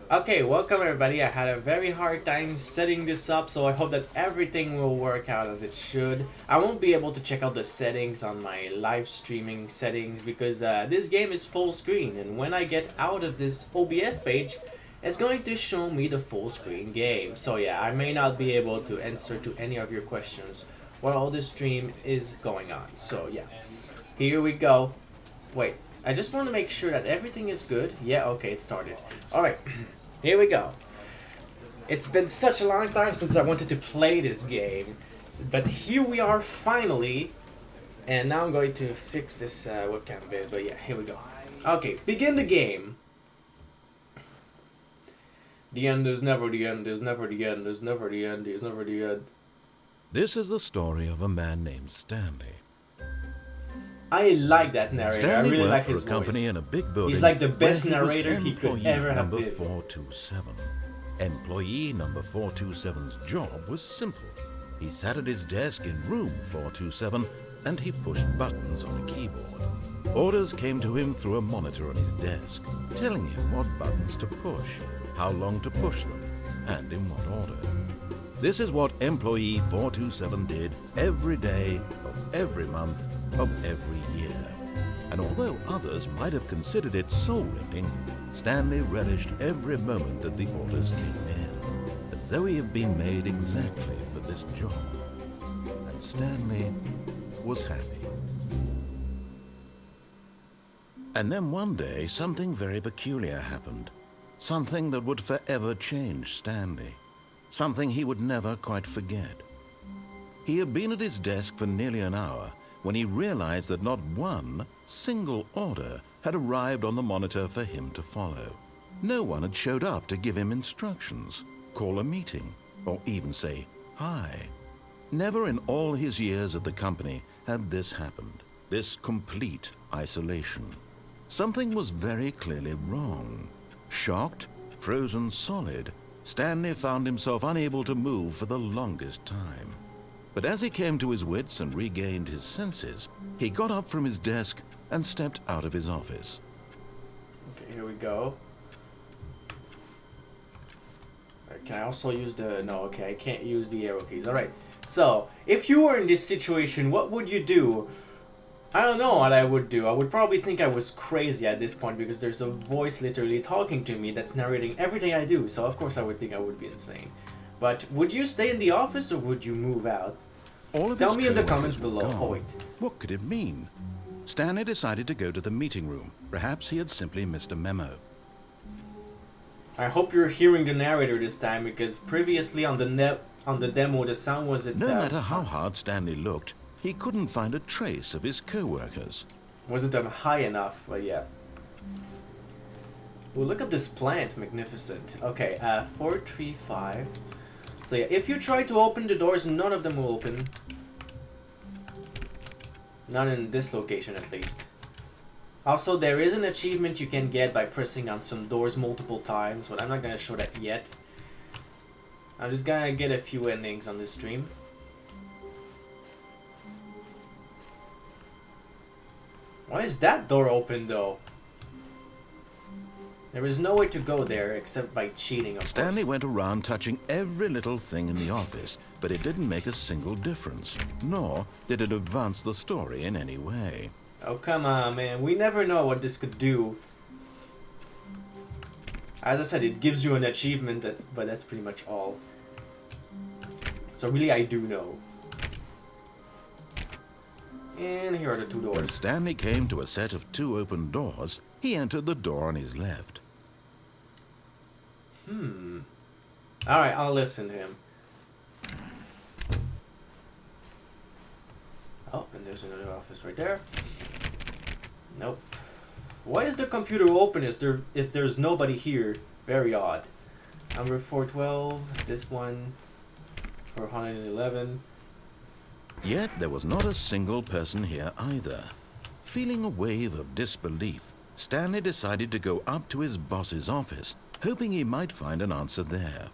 Okay, welcome everybody. I had a very hard time setting this up, so I hope that everything will work out as it should. I won't be able to check out the settings on my live streaming settings because this game is full screen, and when I get out of this OBS page, it's going to show me the full screen game. So yeah, I may not be able to answer to any of your questions while the stream is going on. So yeah, here we go. Wait, I just want to make sure that everything is good. Yeah, okay, it started. Alright. Here we go. It's been such a long time since I wanted to play this game, but here we are finally, and now I'm going to fix this webcam bit, but yeah, here we go. Okay, begin the game. The end is never the end, is never the end, is never the end, is never the end. This is the story of a man named Stanley. I like that narrator. Stanley I really worked like for his a company voice. in a big building. He's like the best where he was narrator he could employee ever have number been. 427. Employee number 427's job was simple. He sat at his desk in room 427 and he pushed buttons on a keyboard. Orders came to him through a monitor on his desk, telling him what buttons to push, how long to push them, and in what order. This is what employee 427 did every day of every month of every year. And although others might have considered it soul-rending, Stanley relished every moment that the orders came in, as though he had been made exactly for this job. And Stanley was happy. And then one day, something very peculiar happened. Something that would forever change Stanley. Something he would never quite forget. He had been at his desk for nearly an hour when he realized that not one single order had arrived on the monitor for him to follow. No one had showed up to give him instructions, call a meeting, or even say hi. Never in all his years at the company had this happened, this complete isolation. Something was very clearly wrong. Shocked, frozen solid, Stanley found himself unable to move for the longest time. But as he came to his wits and regained his senses, he got up from his desk and stepped out of his office. Okay, here we go. Can I also use the... No, okay, I can't use the arrow keys. Alright, so, if you were in this situation, what would you do? I don't know what I would do. I would probably think I was crazy at this point because there's a voice literally talking to me that's narrating everything I do, so of course I would think I would be insane. But would you stay in the office or would you move out? Tell me in the comments below. Oh wait. What could it mean? Stanley decided to go to the meeting room. Perhaps he had simply missed a memo. I hope you're hearing the narrator this time because previously on the demo the sound wasn't... No matter how hard Stanley looked, he couldn't find a trace of his co-workers. Wasn't high enough, but yeah. Ooh, look at this plant, magnificent. Okay, 435. So yeah, if you try to open the doors, none of them will open. Not in this location, at least. Also, there is an achievement you can get by pressing on some doors multiple times, but I'm not gonna show that yet. I'm just gonna get a few endings on this stream. Why is that door open, though? There is no way to go there except by cheating, of Stanley course. went around touching every little thing in the office, but it didn't make a single difference, nor did it advance the story in any way. Oh, come on, man. We never know what this could do. As I said, it gives you an achievement, but that's pretty much all. So really, I do know. And here are the two doors. When Stanley came to a set of two open doors, he entered the door on his left. Alright, I'll listen to him. Oh, and there's another office right there. Nope. Why is the computer open if there's nobody here? Very odd. Number 412, this one, 411. Yet there was not a single person here either. Feeling a wave of disbelief, Stanley decided to go up to his boss's office, hoping he might find an answer there.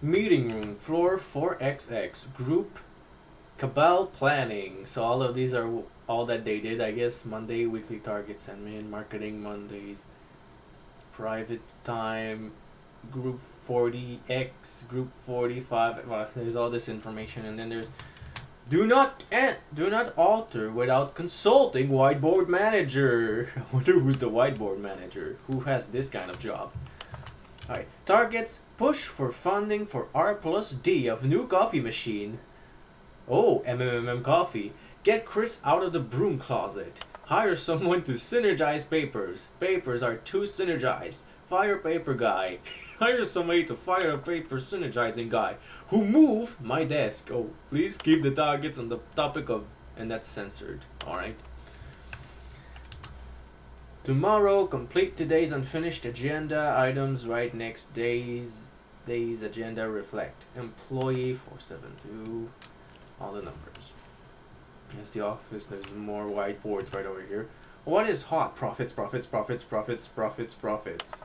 Meeting room, floor 4XX, group Cabal planning. So all of these are all that they did, I guess. Monday, weekly targets, and main marketing Mondays. private time, group 40x, group 45. Well, there's all this information, and then there's do not alter without consulting whiteboard manager. I wonder who's the whiteboard manager. Who has this kind of job? Alright, targets, push for funding for R plus D of new coffee machine. Oh, MMM coffee. Get Chris out of the broom closet. Hire someone to synergize papers. Papers are too synergized. Fire paper guy. Hire somebody to fire a paper synergizing guy. Who move my desk. Oh, please keep the targets on the topic of... And that's censored. Alright. Tomorrow, complete today's unfinished agenda. Items right next day's agenda reflect. Employee 472. All the numbers. Here's the office. There's more whiteboards right over here. What is hot? Profits, profits, profits, profits, profits, profits.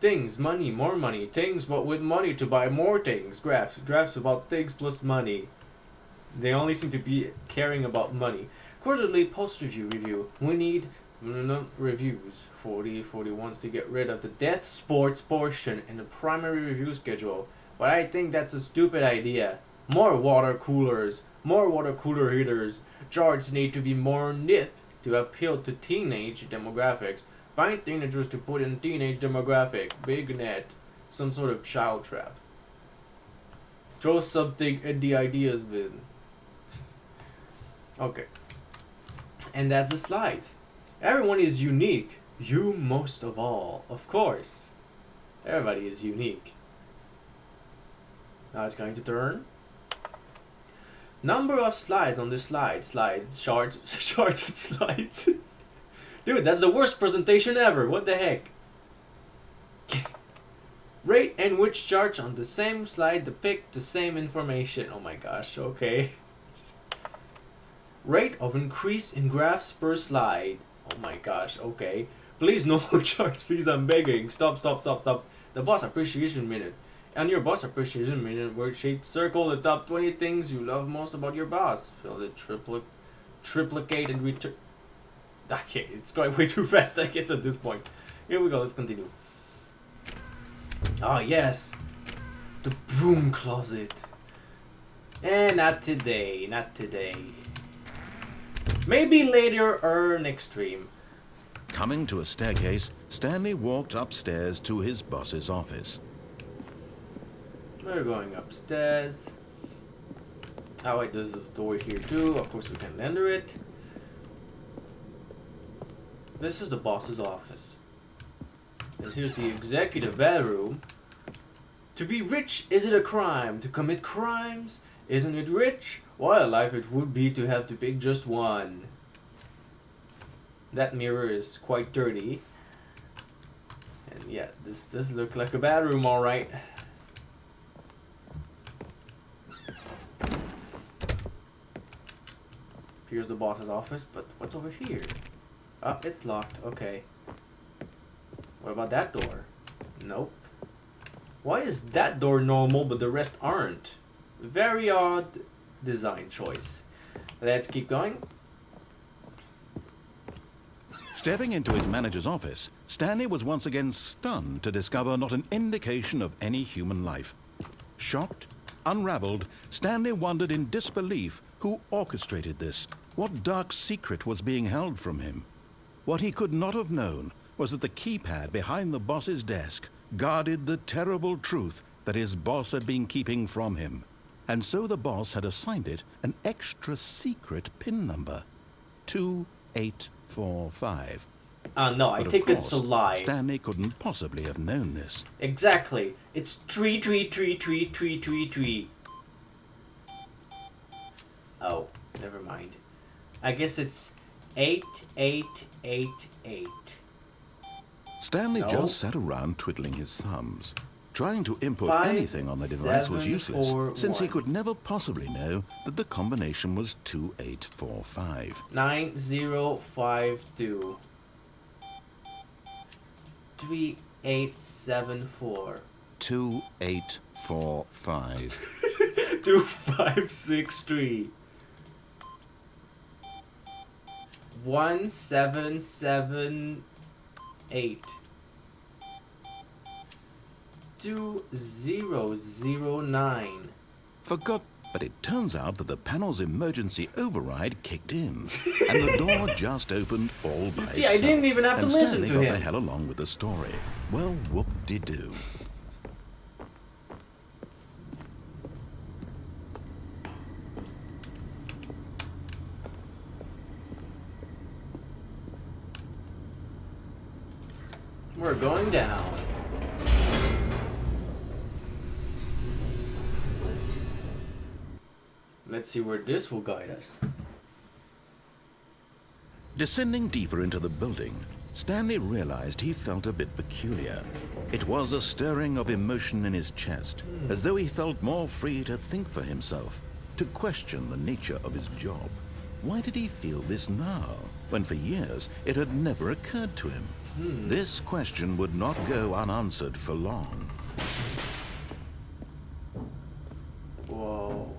Things, money, more money. Things, but with money to buy more things. Graphs. Graphs about things plus money. They only seem to be caring about money. Quarterly post-review review. We need reviews. 40 wants to get rid of the death sports portion in the primary review schedule. But I think that's a stupid idea. More water coolers. More water cooler heaters. Charts need to be more knit to appeal to teenage demographics. Find teenagers to put in teenage demographic. Big net. Some sort of child trap. Throw something in the ideas bin. Okay. And that's the slides. Everyone is unique. You most of all. Of course. Everybody is unique. Now it's going to turn. Number of slides on the slide. Slides. Charts. Charts and slides. Dude, that's the worst presentation ever. What the heck? Rate and which charts on the same slide depict the same information. Oh my gosh, okay. Rate of increase in graphs per slide. Oh my gosh, okay. Please no more charts, please, I'm begging. Stop. The boss appreciation minute. On your boss appreciation minute worksheet, circle the top 20 things you love most about your boss. Fill the triplicate and return. Okay, it's going way too fast, I guess, at this point. Here we go, let's continue. Ah, yes. The broom closet. Not today, not today. Maybe later or next stream. Coming to a staircase, Stanley walked upstairs to his boss's office. We're going upstairs. Oh wait, there's a door here too. Of course we can enter it. This is the boss's office. And here's the executive bedroom. To be rich, is it a crime? To commit crimes? Isn't it rich? What a life it would be to have to pick just one. That mirror is quite dirty. And yeah, this does look like a bedroom, alright. Here's the boss's office, but what's over here? Oh, it's locked. Okay. What about that door? Nope. Why is that door normal but the rest aren't? Very odd design choice. Let's keep going. Stepping into his manager's office, Stanley was once again stunned to discover not an indication of any human life. Shocked, unraveled, Stanley wondered in disbelief who orchestrated this, what dark secret was being held from him. What he could not have known was that the keypad behind the boss's desk guarded the terrible truth that his boss had been keeping from him. And so the boss had assigned it an extra secret PIN number, 2845. No, I think it's a lie. Stanley couldn't possibly have known this. Exactly. It's 3333333. Oh, never mind. I guess it's 8888. Stanley No. just sat around twiddling his thumbs. Trying to input 5, anything on the device was 7, useless, 4, since he 1. could never possibly know that the combination was 2845. 9052. 3874. 2845. 2563. 1778. 62009. Forgot, but it turns out that the panel's emergency override kicked in, and the door just opened all by See, itself. I didn't even have to and listen Stanley to got him. the hell along with the story. Well, whoop-de-doo. We're going down. Let's see where this will guide us. Descending deeper into the building, Stanley realized he felt a bit peculiar. It was a stirring of emotion in his chest, as though he felt more free to think for himself, to question the nature of his job. Why did he feel this now, when for years it had never occurred to him? This question would not go unanswered for long. Whoa.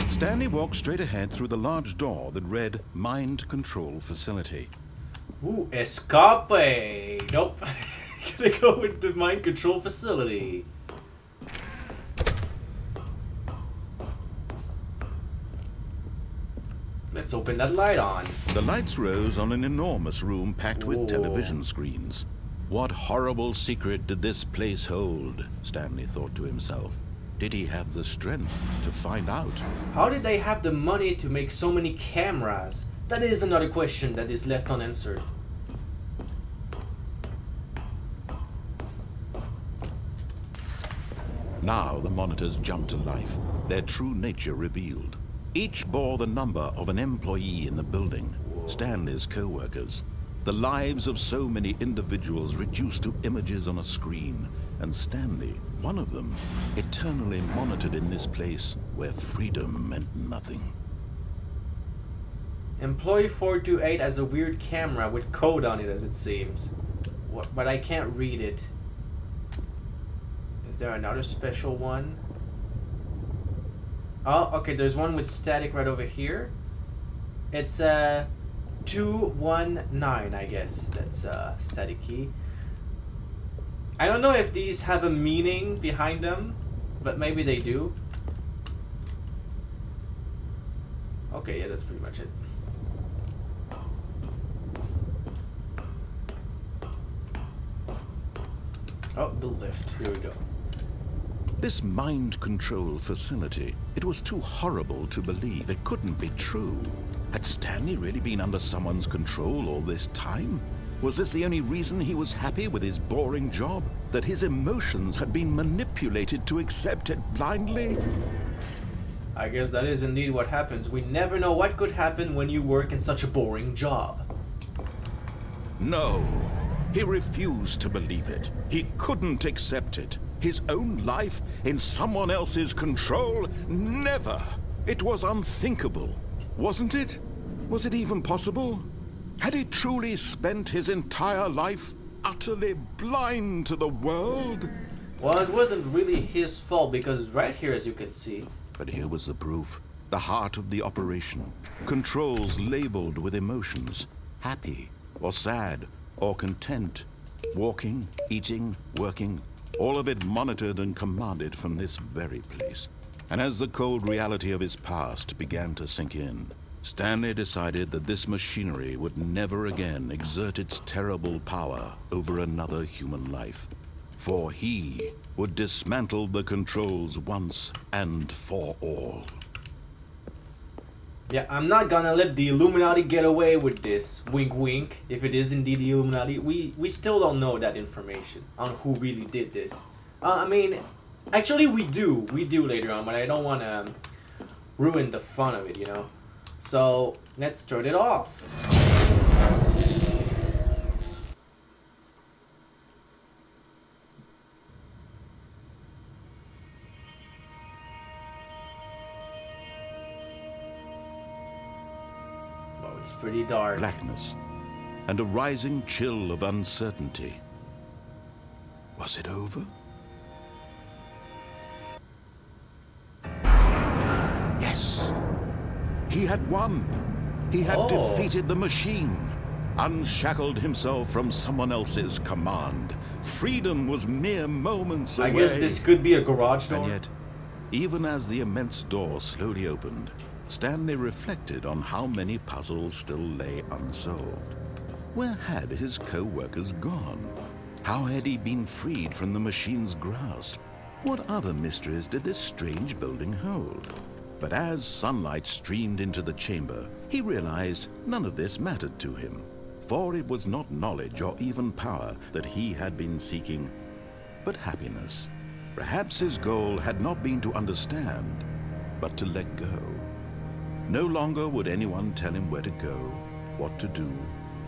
Stanley walked straight ahead through the large door that read Mind Control Facility. Ooh, escape! Nope. Gonna go with the mind control facility. Let's open that light on. The lights rose on an enormous room packed with television screens. What horrible secret did this place hold? Stanley thought to himself. Did he have the strength to find out? How did they have the money to make so many cameras? That is another question that is left unanswered. Now the monitors jumped to life, their true nature revealed. Each bore the number of an employee in the building, Stanley's co-workers. The lives of so many individuals reduced to images on a screen, and Stanley, one of them, eternally monitored in this place where freedom meant nothing. Employee 428 has a weird camera with code on it, as it seems. What, but I can't read it. Is there another special one? Oh, okay, there's one with static right over here. It's 219, I guess. That's static key. I don't know if these have a meaning behind them, but maybe they do. Okay, yeah, that's pretty much it. Oh, the lift. Here we go. This mind control facility, it was too horrible to believe. It couldn't be true. Had Stanley really been under someone's control all this time? Was this the only reason he was happy with his boring job? That his emotions had been manipulated to accept it blindly? I guess that is indeed what happens. We never know what could happen when you work in such a boring job. No, he refused to believe it. He couldn't accept it. His own life in someone else's control? Never! It was unthinkable, wasn't it? Was it even possible? Had he truly spent his entire life utterly blind to the world? Well, it wasn't really his fault because right here, as you can see. But here was the proof. The heart of the operation. Controls labeled with emotions. Happy, or sad, or content. Walking, eating, working. All of it monitored and commanded from this very place. And as the cold reality of his past began to sink in, Stanley decided that this machinery would never again exert its terrible power over another human life. For he would dismantle the controls once and for all. Yeah, I'm not gonna let the Illuminati get away with this. Wink wink. If it is indeed the Illuminati, we still don't know that information on who really did this. I mean, actually we do later on, but I don't want to ruin the fun of it, you know? So, let's start it off. Well, it's pretty dark. Blackness and a rising chill of uncertainty. Was it over? Yes. He had won. He had defeated the machine. unshackled himself from someone else's command. Freedom was mere moments away. I guess this could be a garage door. And yet, even as the immense door slowly opened, Stanley reflected on how many puzzles still lay unsolved. Where had his co-workers gone? How had he been freed from the machine's grasp? What other mysteries did this strange building hold? But as sunlight streamed into the chamber, he realized none of this mattered to him, for it was not knowledge or even power that he had been seeking, but happiness. Perhaps his goal had not been to understand, but to let go. No longer would anyone tell him where to go, what to do,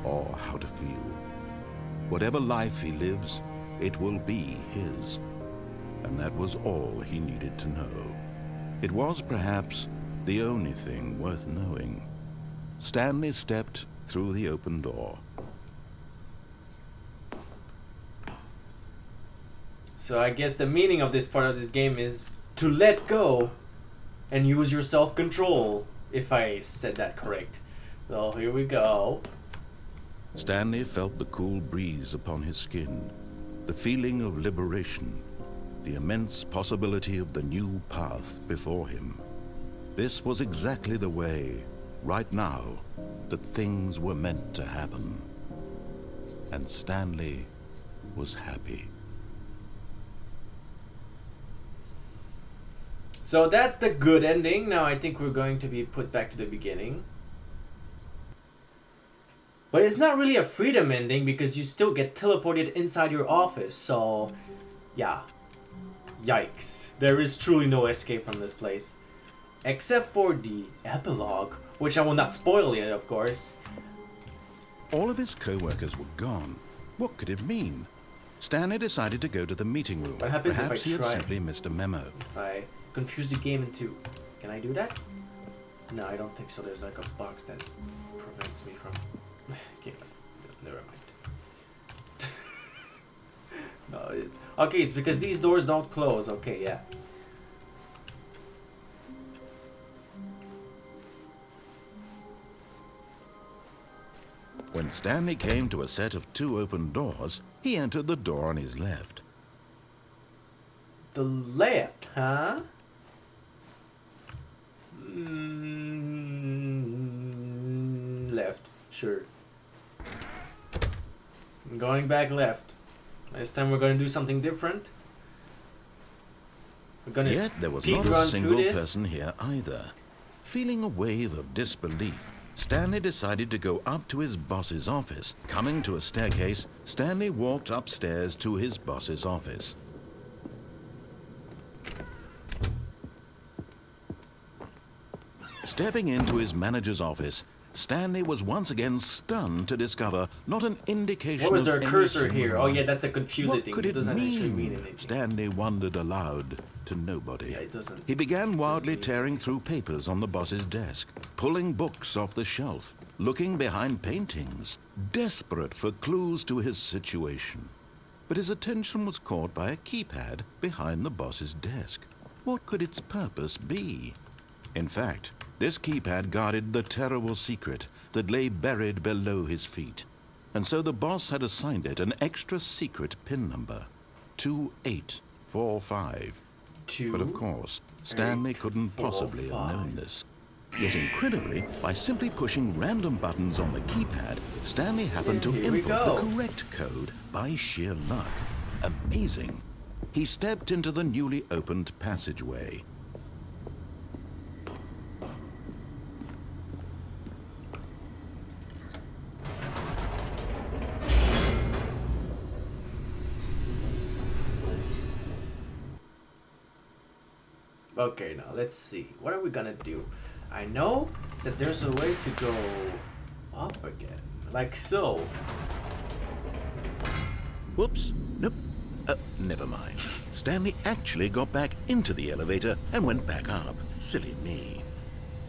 or how to feel. Whatever life he lives, it will be his. And that was all he needed to know. It was perhaps the only thing worth knowing. Stanley stepped through the open door. So I guess the meaning of this part of this game is to let go and use your self-control, if I said that correct. So here we go. Stanley felt the cool breeze upon his skin, the feeling of liberation, the immense possibility of the new path before him. This was exactly the way, right now, that things were meant to happen. And Stanley was happy. So that's the good ending. Now I think we're going to be put back to the beginning. But it's not really a freedom ending because you still get teleported inside your office. So, yeah. Yikes. There is truly no escape from this place. Except for the epilogue, which I will not spoil yet, of course. All of his co-workers were gone. What could it mean? Stanley decided to go to the meeting room. What happens Perhaps if I he had try? simply missed a memo. If I confuse the game into... Can I do that? No, I don't think so. There's like a box that prevents me from... Okay, never mind. No, okay, it's because these doors don't close. Okay, yeah. When Stanley came to a set of 2 open doors, he entered the door on his left. The left, huh? Left, sure. I'm going back left. This time we're gonna do something different. We're gonna Yet there was speed not a run single through this. person here either. Feeling a wave of disbelief, Stanley decided to go up to his boss's office. Coming to a staircase, Stanley walked upstairs to his boss's office. Stepping into his manager's office, Stanley was once again stunned to discover not an indication What was of their any cursor human here? Oh life. yeah, that's the confusing What thing. could It it doesn't actually mean mean? anything. Stanley wondered aloud to nobody. Yeah, it doesn't. He began wildly mean tearing through papers on the boss's desk, pulling books off the shelf, looking behind paintings, desperate for clues to his situation. But his attention was caught by a keypad behind the boss's desk. What could its purpose be? In fact, this keypad guarded the terrible secret that lay buried below his feet. And so the boss had assigned it an extra secret PIN number, 2845. But of course, Stanley couldn't possibly have known this. Yet incredibly, by simply pushing random buttons on the keypad, Stanley happened to Here we input go. the correct code by sheer luck. Amazing. He stepped into the newly opened passageway. Okay, now let's see. What are we gonna do? I know that there's a way to go up again, like so. Whoops. Nope. Never mind. Stanley actually got back into the elevator and went back up. Silly me.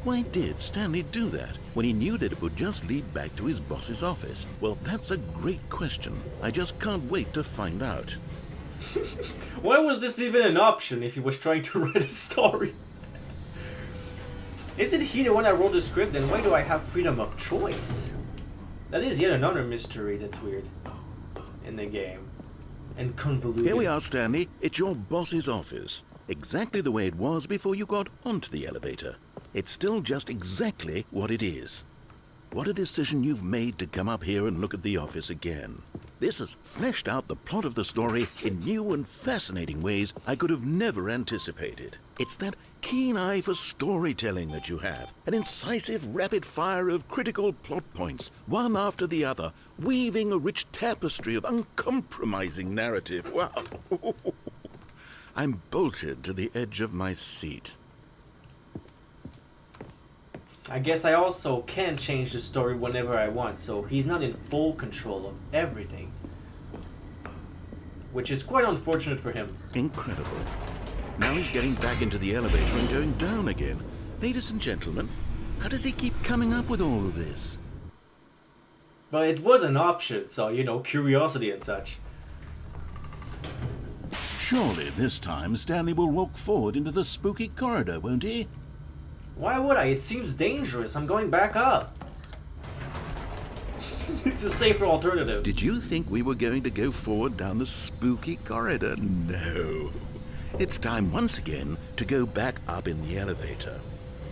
Why did Stanley do that when he knew that it would just lead back to his boss's office? Well, that's a great question. I just can't wait to find out. Why was this even an option if he was trying to write a story? Isn't he the one that wrote the script? Then why do I have freedom of choice? That is yet another mystery that's weird in the game. And convoluted. Here we are, Stanley. It's your boss's office. Exactly the way it was before you got onto the elevator. It's still just exactly what it is. What a decision you've made to come up here and look at the office again. This has fleshed out the plot of the story in new and fascinating ways I could have never anticipated. It's that keen eye for storytelling that you have, an incisive rapid fire of critical plot points, one after the other, weaving a rich tapestry of uncompromising narrative. Wow! I'm bolted to the edge of my seat. I guess I also can change the story whenever I want, so he's not in full control of everything. Which is quite unfortunate for him. Incredible. Now he's getting back into the elevator and going down again. Ladies and gentlemen, how does he keep coming up with all of this? Well, it was an option, so, you know, curiosity and such. Surely this time Stanley will walk forward into the spooky corridor, won't he? Why would I? It seems dangerous. I'm going back up. It's a safer alternative. Did you think we were going to go forward down the spooky corridor? No. It's time once again to go back up in the elevator.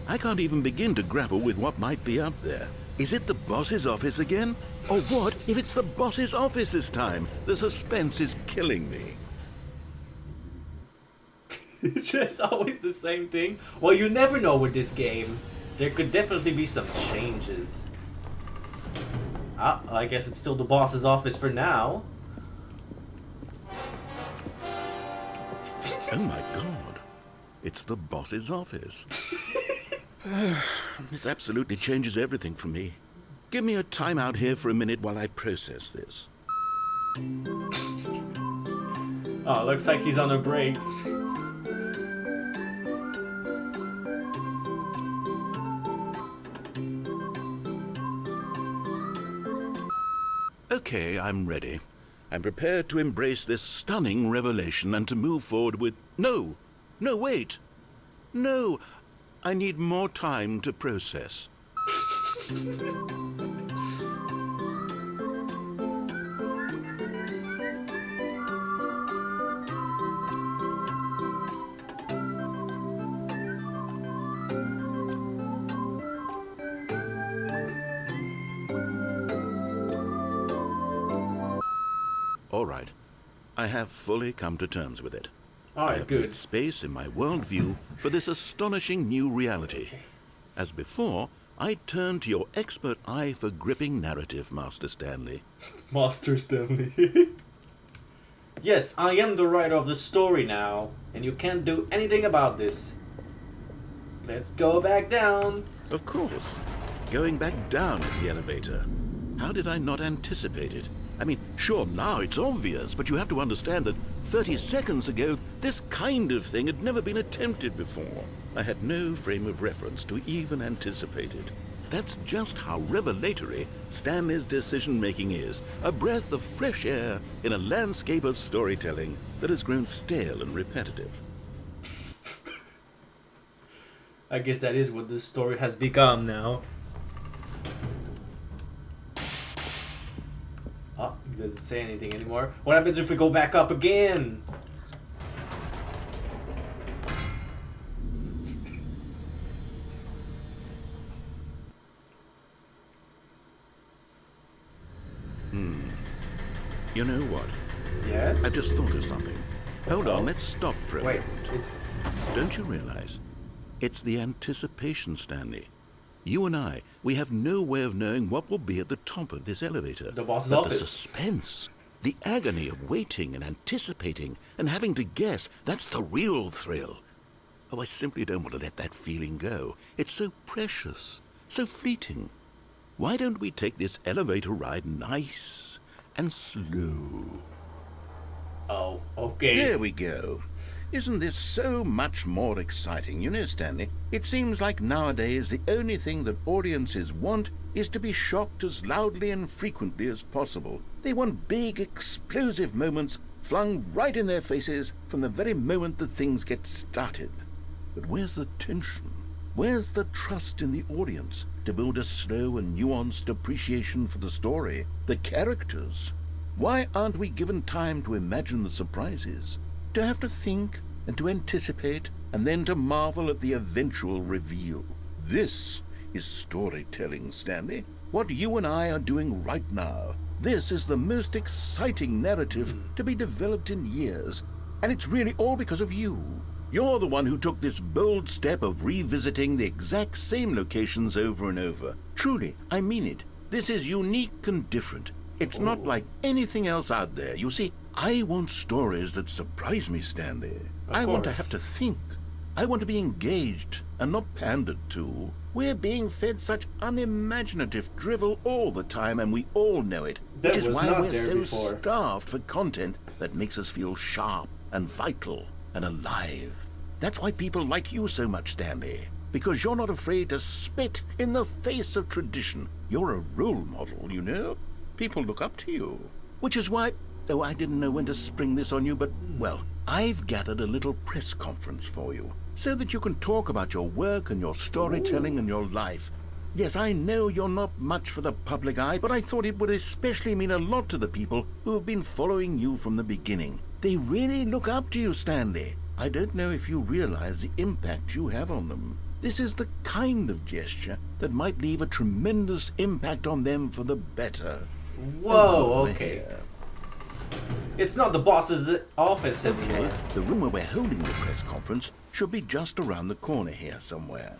I can't even begin to grapple with what might be up there. Is it the boss's office again? Or what if it's the boss's office this time? The suspense is killing me. It's just always the same thing. Well, you never know with this game. There could definitely be some changes. Ah, I guess it's still the boss's office for now. Oh my god. It's the boss's office. This absolutely changes everything for me. Give me a time out here for a minute while I process this. Oh, looks like he's on a break. Okay, I'm ready. I'm prepared to embrace this stunning revelation and to move forward with... No! No, wait! No! I need more time to process. All right. I have fully come to terms with it. All I right, have good. made space in my worldview for this astonishing new reality. Okay. As before, I turn to your expert eye for gripping narrative, Master Stanley. Master Stanley. Yes, I am the writer of the story now, and you can't do anything about this. Let's go back down. Of course. Going back down in the elevator. How did I not anticipate it? I mean, sure, now it's obvious, but you have to understand that 30 seconds ago, this kind of thing had never been attempted before. I had no frame of reference to even anticipate it. That's just how revelatory Stanley's decision-making is. A breath of fresh air in a landscape of storytelling that has grown stale and repetitive. I guess that is what this story has become now. Oh, he doesn't say anything anymore. What happens if we go back up again? You know what? Yes? I just thought of something. Hold on, let's stop for a Wait. moment. Don't you realize? It's the anticipation, Stanley. You and I, we have no way of knowing what will be at the top of this elevator. The boss's But office. The suspense, the agony of waiting and anticipating and having to guess, that's the real thrill. Oh, I simply don't want to let that feeling go. It's so precious, so fleeting. Why don't we take this elevator ride nice and slow? Oh, okay. There we go. Isn't this so much more exciting? You know, Stanley, it seems like nowadays the only thing that audiences want is to be shocked as loudly and frequently as possible. They want big, explosive moments flung right in their faces from the very moment that things get started. But where's the tension? Where's the trust in the audience to build a slow and nuanced appreciation for the story, the characters? Why aren't we given time to imagine the surprises, to have to think and to anticipate and then to marvel at the eventual reveal? This is storytelling, Stanley. What you and I are doing right now. This is the most exciting narrative to be developed in years, and it's really all because of you. You're the one who took this bold step of revisiting the exact same locations over and over. Truly, I mean it. This is unique and different. It's not like anything else out there. You see, I want stories that surprise me, Stanley. I want to have to think. I want to be engaged and not pandered to. We're being fed such unimaginative drivel all the time, and we all know it. Which is why we're so starved for content that makes us feel sharp and vital and alive. That's why people like you so much, Stanley. Because you're not afraid to spit in the face of tradition. You're a role model, you know? People look up to you. Which is why... Oh, I didn't know when to spring this on you, but, well, I've gathered a little press conference for you, so that you can talk about your work and your storytelling and your life. Yes, I know you're not much for the public eye, but I thought it would especially mean a lot to the people who have been following you from the beginning. They really look up to you, Stanley. I don't know if you realize the impact you have on them. This is the kind of gesture that might leave a tremendous impact on them for the better. Whoa, okay. It's not the boss's office anymore. Okay, the room where we're holding the press conference should be just around the corner here somewhere.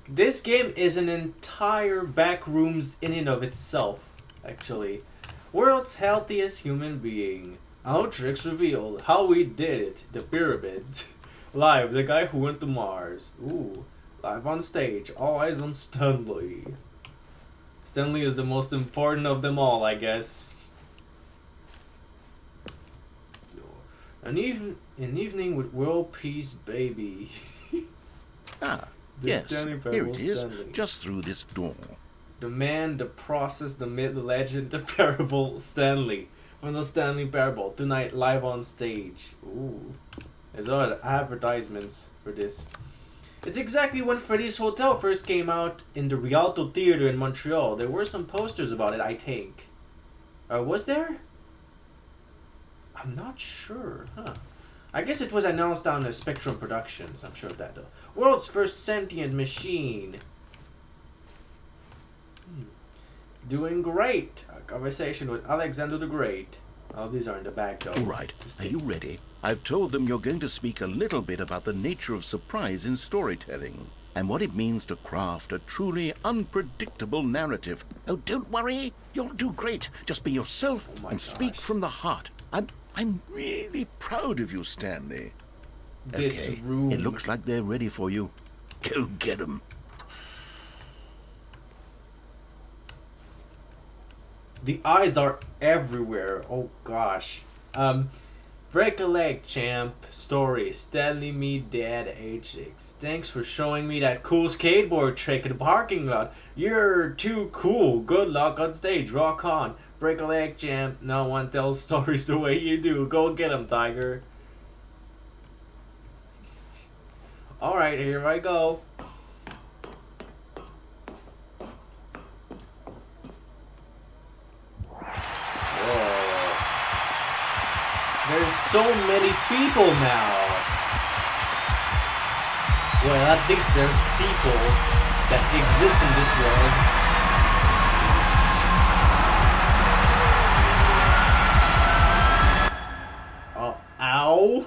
This game is an entire back rooms in and of itself, actually. World's healthiest human being. Outrix revealed how we did it. The pyramids. Live, the guy who went to Mars. Ooh. Live on stage. All eyes on Stanley. Stanley is the most important of them all, I guess. An evening with world peace, baby. Ah, yes, here it is, just through this door. The man, the process, the myth, the legend, the parable, Stanley. From the Stanley Parable, tonight live on stage. Ooh. There's other advertisements for this. It's exactly when Freddy's Hotel first came out in the Rialto Theater in Montreal. There were some posters about it, I think. Was there? I'm not sure, huh? I guess it was announced on the Spectrum Productions. I'm sure of that, though. World's first sentient machine. Doing great. A conversation with Alexander the Great. Oh, these are in the back, though. All right. Are you ready? I've told them you're going to speak a little bit about the nature of surprise in storytelling and what it means to craft a truly unpredictable narrative. Oh, don't worry. You'll do great. Just be yourself and speak from the heart. I'm really proud of you, Stanley. This okay, room. It looks like they're ready for you. Go get them. The eyes are everywhere. Oh gosh. Break a leg, champ. Story. Stanley me dead age 6. Thanks for showing me that cool skateboard trick in the parking lot. You're too cool. Good luck on stage. Rock on. Break a leg, champ. No one tells stories the way you do. Go get him, Tiger. Alright, here I go. There's so many people now. Well, at least there's people that exist in this world. Ow.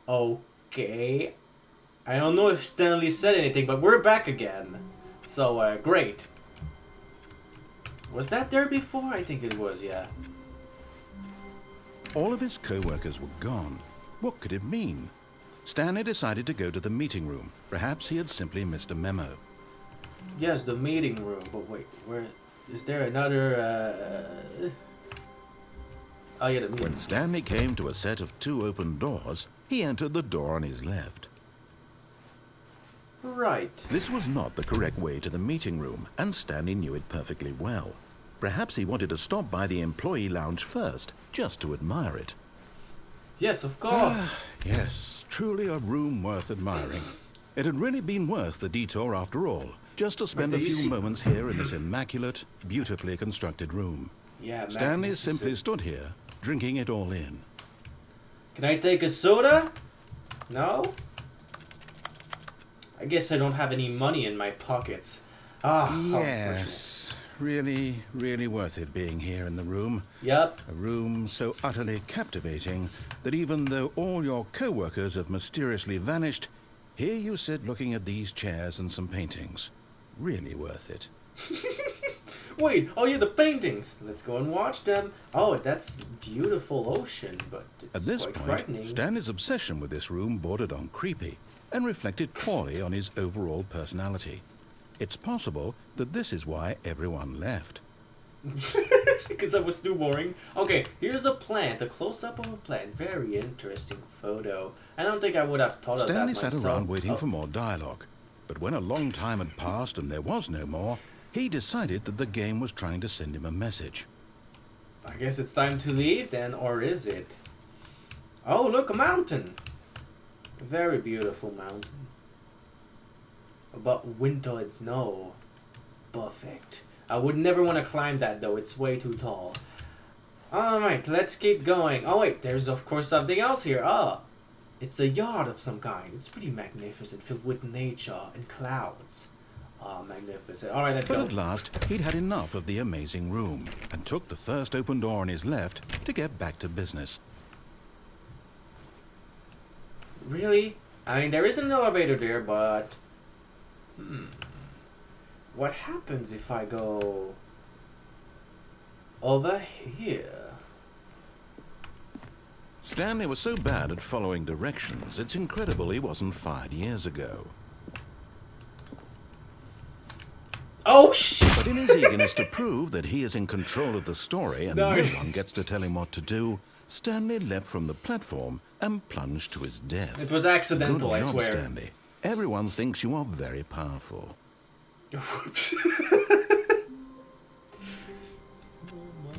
Okay. I don't know if Stanley said anything, but we're back again. So, great. Was that there before? I think it was, yeah. All of his co-workers were gone. What could it mean? Stanley decided to go to the meeting room. Perhaps he had simply missed a memo. Yes, the meeting room. But wait, where... Is there another, Oh, yeah, the meeting room. When Stanley came to a set of 2 open doors, he entered the door on his left. Right. This was not the correct way to the meeting room, and Stanley knew it perfectly well. Perhaps he wanted to stop by the employee lounge first, just to admire it. Yes, of course. Yes, truly a room worth admiring. It had really been worth the detour after all, just to spend a few moments here in this immaculate, beautifully constructed room. Yeah, Stanley simply stood here, drinking it all in. Can I take a soda? No? I guess I don't have any money in my pockets. Ah, yes, really, really worth it being here in the room. Yep. A room so utterly captivating that even though all your co-workers have mysteriously vanished, here you sit looking at these chairs and some paintings. Really worth it. Wait, oh yeah, the paintings. Let's go and watch them. Oh, that's beautiful ocean, but it's At this quite point, frightening. Stanley's obsession with this room bordered on creepy and reflected poorly on his overall personality. It's possible that this is why everyone left. Because I was too boring. Okay, here's a plant, a close-up of a plant. Very interesting photo. I don't think I would have thought of that myself. Stanley sat around waiting for more dialogue, but when a long time had passed and there was no more, he decided that the game was trying to send him a message. I guess it's time to leave then, or is it? Oh, look, a mountain. A very beautiful mountain. But wintered snow. Perfect. I would never want to climb that though, it's way too tall. Alright, let's keep going. Oh wait, there's of course something else here. Ah, it's a yacht of some kind. It's pretty magnificent, filled with nature and clouds. Ah, magnificent. Alright, let's go. But at last, he'd had enough of the amazing room and took the first open door on his left to get back to business. Really? I mean, there is an elevator there, but... What happens if I go... over here? Stanley was so bad at following directions, it's incredible he wasn't fired years ago. Oh, shit! But in his eagerness to prove that he is in control of the story and No. no one gets to tell him what to do, Stanley leapt from the platform and plunged to his death. It was accidental, Good I job, swear. Stanley. Everyone thinks you are very powerful. Whoops.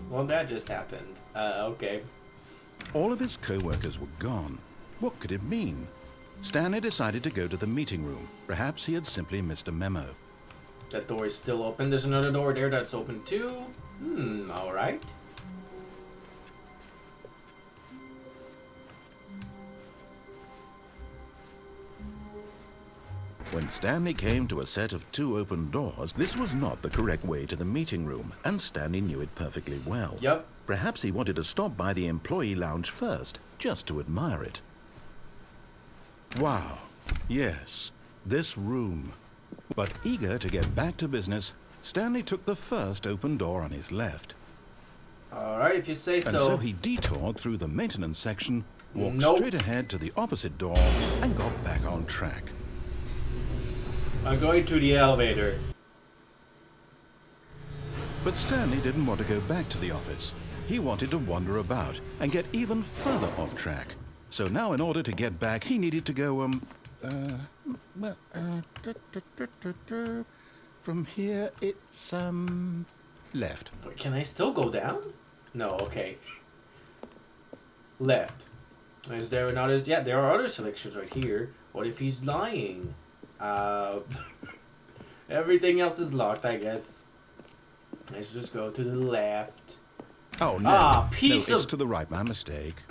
Well, that just happened. Okay. All of his co-workers were gone. What could it mean? Stanley decided to go to the meeting room. Perhaps he had simply missed a memo. That door is still open. There's another door there that's open too. Alright. When Stanley came to a set of 2 open doors, this was not the correct way to the meeting room, and Stanley knew it perfectly well. Yep. Perhaps he wanted to stop by the employee lounge first, just to admire it. Wow. Yes, this room. But eager to get back to business, Stanley took the first open door on his left. Alright, if you say so. And so he detoured through the maintenance section, walked Nope. straight ahead to the opposite door, and got back on track. I'm going to the elevator. But Stanley didn't want to go back to the office. He wanted to wander about and get even further off track. So now in order to get back, he needed to go, from here it's, left. Wait, can I still go down? No, okay. Left. Is there another? Yeah, there are other selections right here. What if he's lying? Everything else is locked, I guess. Let's just go to the left. Oh, no. Ah, piece no, of... it's to the right, my mistake.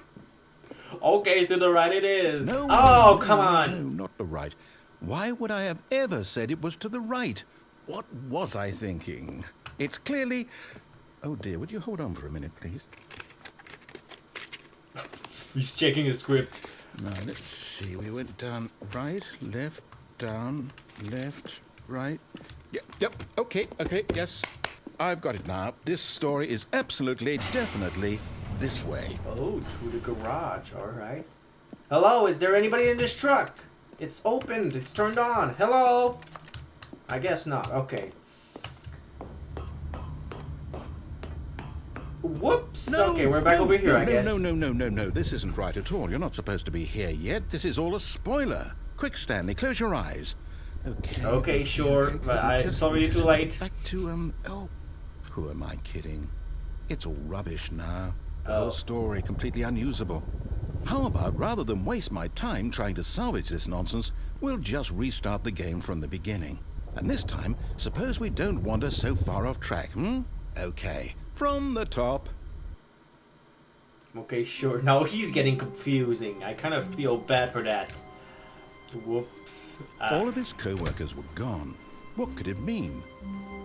Okay, to the right it is. No, oh, no, come no, on. No, not the right. Why would I have ever said it was to the right? What was I thinking? It's clearly... Oh, dear, would you hold on for a minute, please? He's checking his script. Now, let's see. We went down right, left, down, left, right. Yep, okay, yes. I've got it now. This story is absolutely, definitely this way. Oh, to the garage. All right. Hello, is there anybody in this truck? It's opened. It's turned on. Hello? I guess not. Okay. Whoops. No, okay, we're back over here, I guess. No. This isn't right at all. You're not supposed to be here yet. This is all a spoiler. Quick, Stanley, close your eyes. Okay. Okay, sure, but it's already too late. Back to, oh, who am I kidding? It's all rubbish now. The Oh. whole story completely unusable. How about, rather than waste my time trying to salvage this nonsense, we'll just restart the game from the beginning. And this time, suppose we don't wander so far off track, hmm? Okay, from the top. Okay, sure. Now he's getting confusing. I kind of feel bad for that. Whoops. All of his co-workers were gone. What could it mean?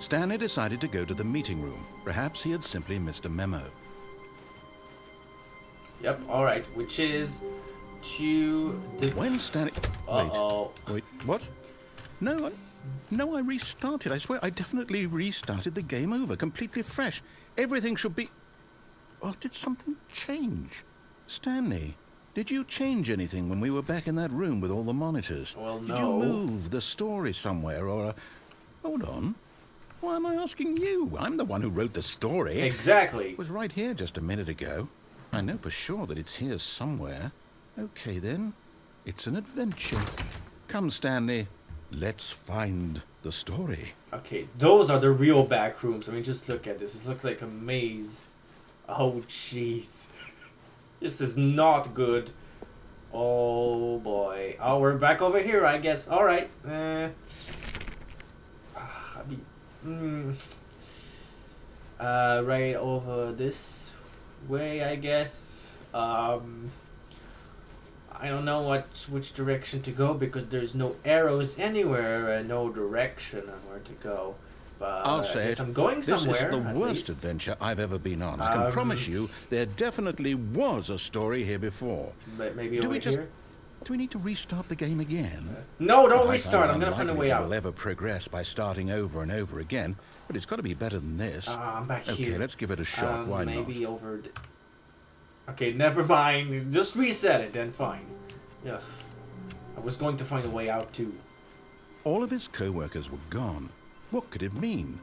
Stanley decided to go to the meeting room. Perhaps he had simply missed a memo. Yep, alright. Which is to the... When Stanley... Uh-oh. Wait, what? No, I restarted. I swear, I definitely restarted the game over, completely fresh. Everything should be... Oh, did something change? Stanley, did you change anything when we were back in that room with all the monitors? Well, no. Did you move the story somewhere, or... Hold on. Why am I asking you? I'm the one who wrote the story. Exactly. It was right here just a minute ago. I know for sure that it's here somewhere. Okay, then. It's an adventure. Come, Stanley. Let's find the story. Okay, those are the real back rooms. I mean, just look at this. This looks like a maze. Oh, jeez. This is not good. Oh, boy. Oh, we're back over here, I guess. Alright. Right over this way, I guess. I don't know which direction to go because there's no arrows anywhere and no direction on where to go. But I'll say it. I'm going somewhere. This is the worst adventure I've ever been on. I can promise you there definitely was a story here before. But maybe over here? Do we need to restart the game again? No, don't restart. I'm gonna find a way out. We'll ever progress by starting over and over again, but it's got to be better than this. I'm back here. Okay, let's give it a shot. Why not? Maybe over. Okay, never mind. Just reset it, then fine. Yeah, I was going to find a way out too. All of his co-workers were gone. What could it mean?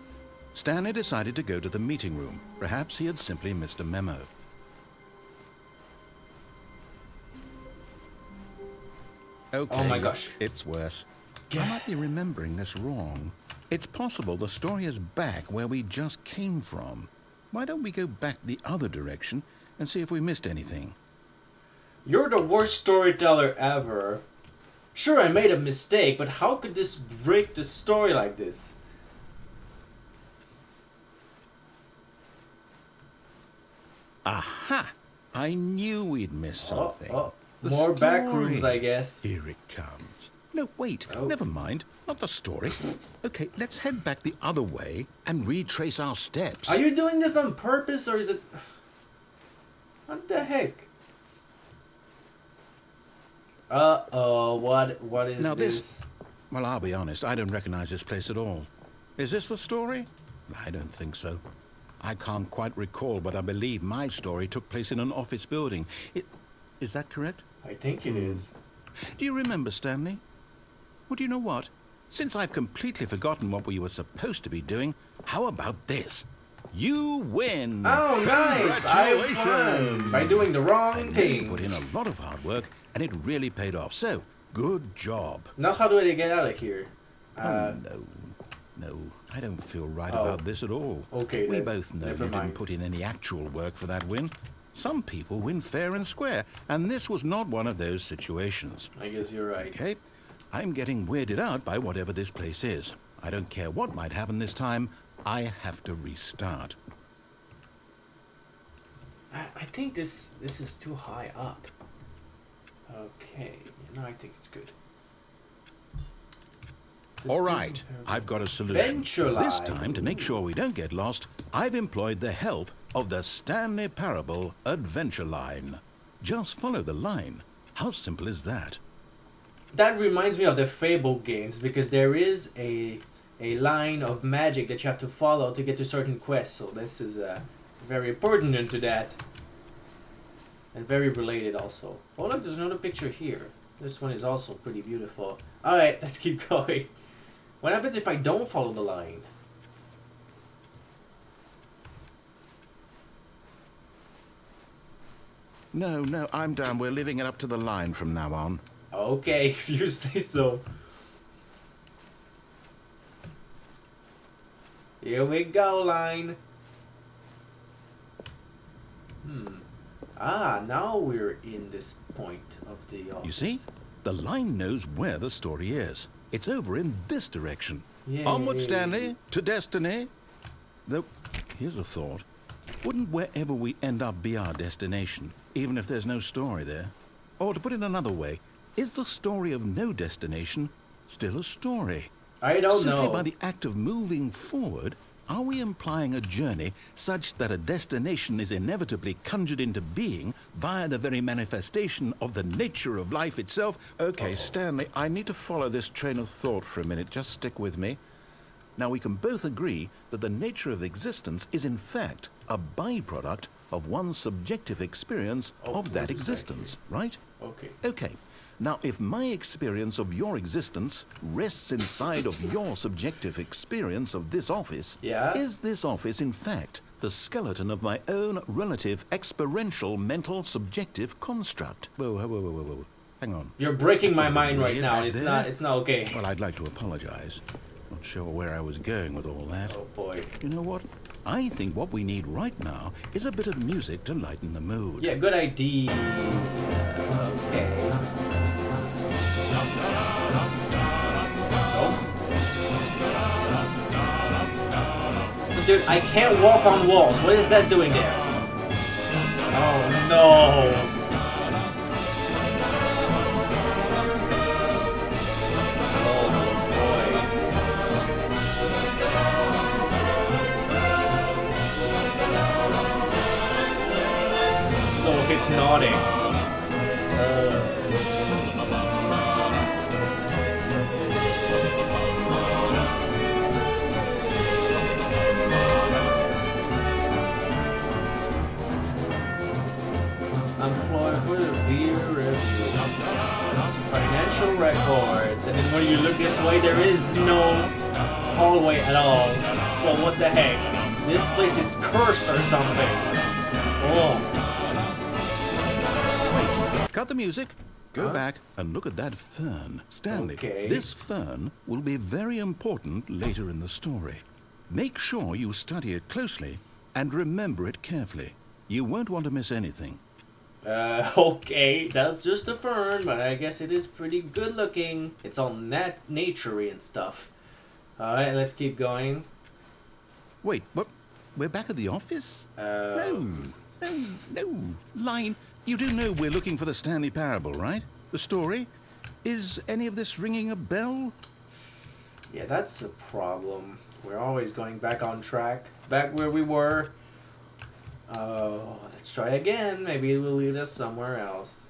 Stanley decided to go to the meeting room. Perhaps he had simply missed a memo. Okay, oh my gosh. It's worse. I might be remembering this wrong. It's possible the story is back where we just came from. Why don't we go back the other direction and see if we missed anything? You're the worst storyteller ever. Sure, I made a mistake, but how could this break the story like this? Aha! I knew we'd missed something. More back rooms, I guess. Here it comes. No, wait. Never mind. Not the story. Okay, let's head back the other way and retrace our steps. Are you doing this on purpose, or is it... What the heck? Uh-oh, what is now this? Well, I'll be honest, I don't recognize this place at all. Is this the story? I don't think so. I can't quite recall, but I believe my story took place in an office building. Is that correct? I think it is. Do you remember, Stanley? Well, do you know what? Since I've completely forgotten what we were supposed to be doing, how about this? You win! Oh, nice! I won! By doing the wrong things. You put in a lot of hard work, and it really paid off. So, good job. Now how do I get out of here? No, I don't feel right about this at all. Okay, we both know you mind. didn't put in any actual work for that win. Some people win fair and square, and this was not one of those situations. I guess you're right. Okay, I'm getting weirded out by whatever this place is. I don't care what might happen this time. I have to restart. I think this is too high up. Okay, no, I think it's good. All right, I've got a solution. Venture This time, to make sure we don't get lost, I've employed the help of the Stanley Parable Adventure Line. Just follow the line. How simple is that? That reminds me of the Fable games, because there is a line of magic that you have to follow to get to certain quests. So this is very important into that. And very related also. Oh look, there's another picture here. This one is also pretty beautiful. Alright, let's keep going. What happens if I don't follow the line? No, I'm down. We're leaving it up to the line from now on. Okay, if you say so. Here we go, line. Ah, now we're in this point of the office. You see? The line knows where the story is. It's over in this direction. Yay. Onward, Stanley, to destiny. Though, here's a thought. Wouldn't wherever we end up be our destination, even if there's no story there? Or to put it another way, is the story of no destination still a story? I don't Simply know. by the act of moving forward, are we implying a journey such that a destination is inevitably conjured into being via the very manifestation of the nature of life itself? Okay, Stanley, I need to follow this train of thought for a minute. Just stick with me. Now, we can both agree that the nature of existence is in fact a byproduct of one's subjective experience of that existence, right? Okay. Okay. Now, if my experience of your existence rests inside of your subjective experience of this office, Yeah? is this office, in fact, the skeleton of my own relative experiential mental subjective construct? Whoa. Hang on. You're breaking my mind right Weird now. back It's there. not okay. Well, I'd like to apologize. Not sure where I was going with all that. Oh boy. You know what? I think what we need right now is a bit of music to lighten the mood. Yeah, good idea. Okay. Oh. Dude, I can't walk on walls. What is that doing there? Oh no. So hypnotic. Employed for the beer review. Financial records. And then when you look this way, there is no hallway at all. So what the heck? This place is cursed or something. Oh. Cut the music. Go back and look at that fern. Stanley, Okay. this fern will be very important later in the story. Make sure you study it closely and remember it carefully. You won't want to miss anything. Okay, that's just a fern, but I guess it is pretty good looking. It's all naturey and stuff. Alright, let's keep going. Wait, what? We're back at the office? No. Line, you do know we're looking for the Stanley Parable, right? The story? Is any of this ringing a bell? Yeah, that's a problem. We're always going back on track. Back where we were. Let's try again. Maybe it will lead us somewhere else.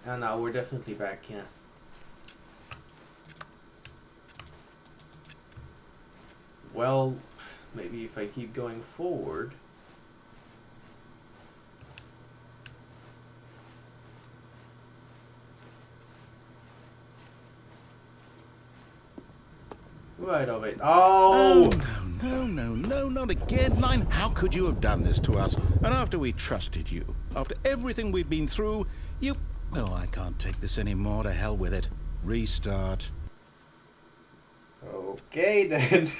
And now we're definitely back, yeah. Well, maybe if I keep going forward. Right of it. Oh! No, not again, Line. How could you have done this to us? And after we trusted you, after everything we've been through, you... Oh, I can't take this anymore. To hell with it. Restart. Okay, then.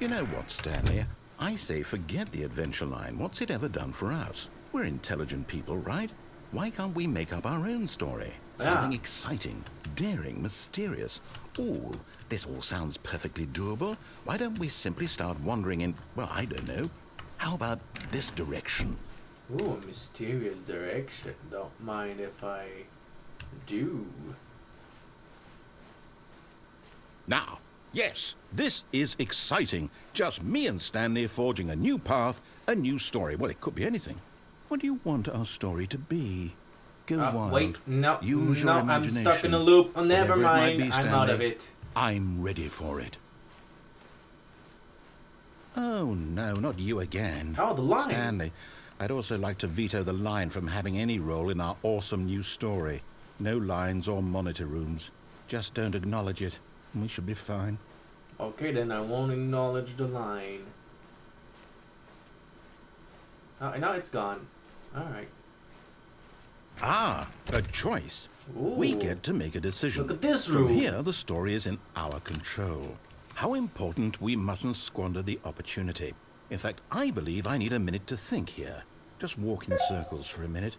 You know what, Stanley? I say forget the adventure line. What's it ever done for us? We're intelligent people, right? Why can't we make up our own story? Something exciting, daring, mysterious. Ooh, this all sounds perfectly doable. Why don't we simply start wandering in, well, I don't know. How about this direction? Ooh, a mysterious direction. Don't mind if I do. Now, yes, this is exciting. Just me and Stanley forging a new path, a new story. Well, it could be anything. What do you want our story to be? Go wild. Wait, no, Use your no, I'm imagination. stuck in a loop. Oh, never Whatever it might mind, be, I'm out of Stanley, it. I'm ready for it. Oh, no, not you again. Oh, the line. Stanley, I'd also like to veto the line from having any role in our awesome new story. No lines or monitor rooms. Just don't acknowledge it, and we should be fine. Okay, then I won't acknowledge the line. Oh, now it's gone. Alright. Ah, a choice. Ooh. We get to make a decision. Look at this From room. here, the story is in our control. How important we mustn't squander the opportunity. In fact, I believe I need a minute to think here. Just walk in circles for a minute.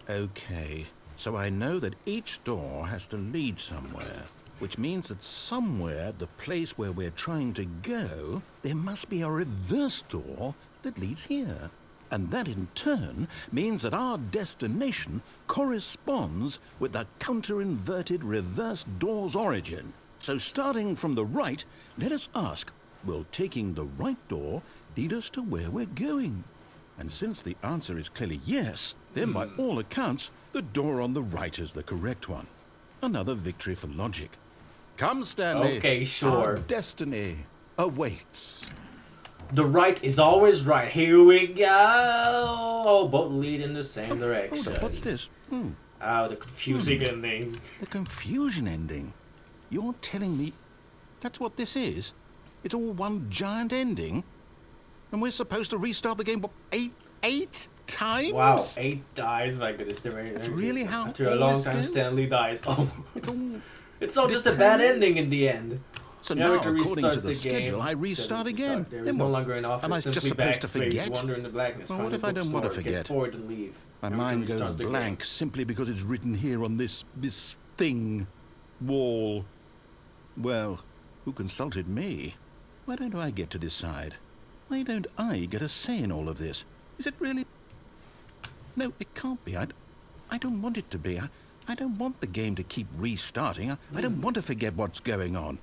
Okay, so I know that each door has to lead somewhere, which means that somewhere, the place where we're trying to go, there must be a reverse door that leads here. And that in turn means that our destination corresponds with the counter-inverted reverse door's origin. So starting from the right, let us ask, will taking the right door lead us to where we're going? And since the answer is clearly yes, then by all accounts, the door on the right is the correct one. Another victory for logic. Come, Stanley. Okay, sure. Our destiny awaits. The right is always right. Here we go. Oh, both lead in the same direction. Hold up, what's this? Oh, the confusing ending. The confusion ending. You're telling me that's what this is? It's all one giant ending? And we're supposed to restart the game, what, eight times? Wow, 8 dies. My goodness, That's really how after a all long this time, goes? Stanley dies. Oh, It's all just a bad ending in the end. So You now, have to according restart to the game. schedule, I restart again. There is Then no what? longer an office. Am I just Simply supposed to backspace, forget? wander in the blackness. Well, find what a if I don't want to bookstore, forget? Get bored and leave. My Everything mind goes restarts the game. blank simply because it's written here on this thing, wall. Well, who consulted me? Why don't I get to decide? Why don't I get a say in all of this? Is it really? No, it can't be. I don't want it to be. I don't want the game to keep restarting. I don't want to forget what's going on.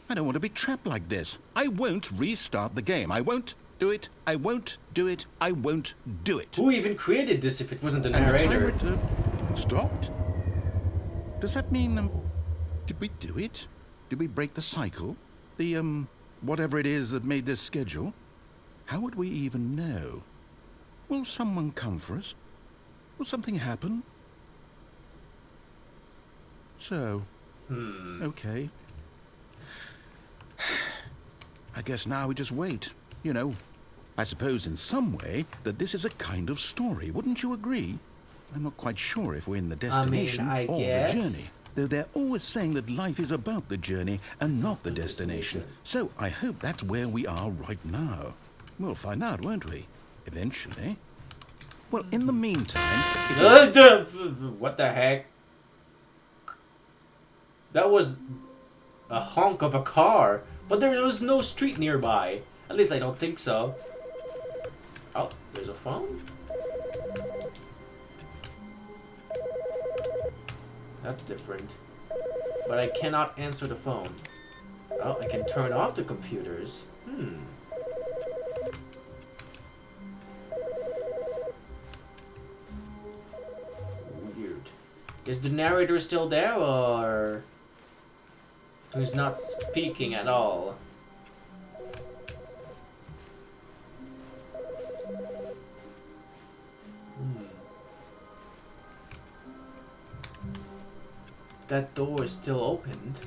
I don't want to be trapped like this. I won't restart the game. I won't do it. I won't do it. I won't do it. Who even created this if it wasn't the And the narrator? timer stopped? Does that mean, did we do it? Did we break the cycle? The, whatever it is that made this schedule? How would we even know? Will someone come for us? Will something happen? So, okay. I guess now we just wait. You know, I suppose in some way that this is a kind of story. Wouldn't you agree? I'm not quite sure if we're in the destination I or guess. the journey. Though they're always saying that life is about the journey and not the destination. So I hope that's where we are right now. We'll find out, won't we? Eventually. Well, in the meantime... What the heck? That was a honk of a car, but there was no street nearby. At least I don't think so. Oh, there's a phone? That's different. But I cannot answer the phone. Oh, I can turn off the computers. Weird. Is the narrator still there, or who's not speaking at all? That door is still opened.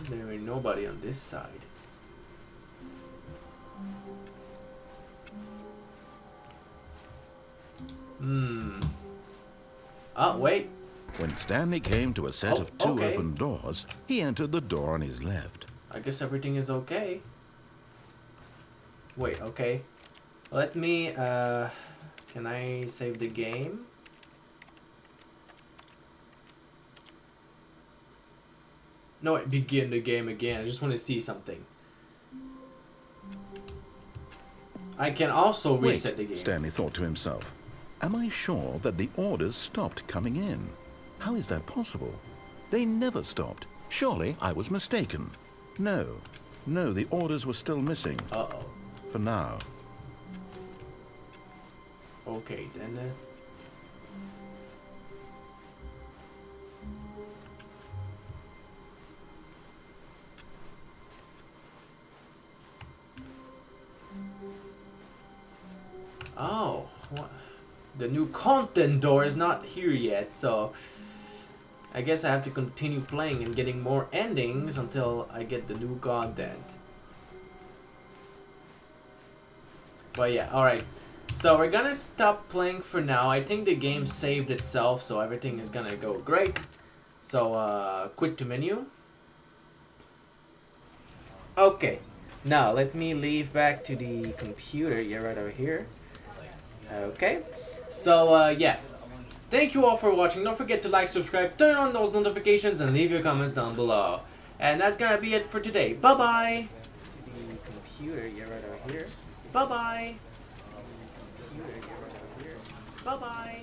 There ain't nobody on this side. Oh, wait. When Stanley came to a set Oh, of two okay. open doors, he entered the door on his left. I guess everything is okay. Wait, okay. Let me, can I save the game? No, begin the game again. I just want to see something. I can also reset the game. Stanley thought to himself. Am I sure that the orders stopped coming in? How is that possible? They never stopped. Surely I was mistaken. No, the orders were still missing. Uh-oh. For now. Okay, then. Oh, what? The new content door is not here yet, so I guess I have to continue playing and getting more endings until I get the new content. But yeah, alright. So we're gonna stop playing for now. I think the game saved itself, so everything is gonna go great. So, quit to menu. Okay, now let me leave back to the computer. Yeah, right over here. Okay, so yeah, thank you all for watching. Don't forget to like, subscribe, turn on those notifications, and leave your comments down below. And that's gonna be it for today. Bye bye. To the computer. Yeah, right over here. Bye bye. Bye bye.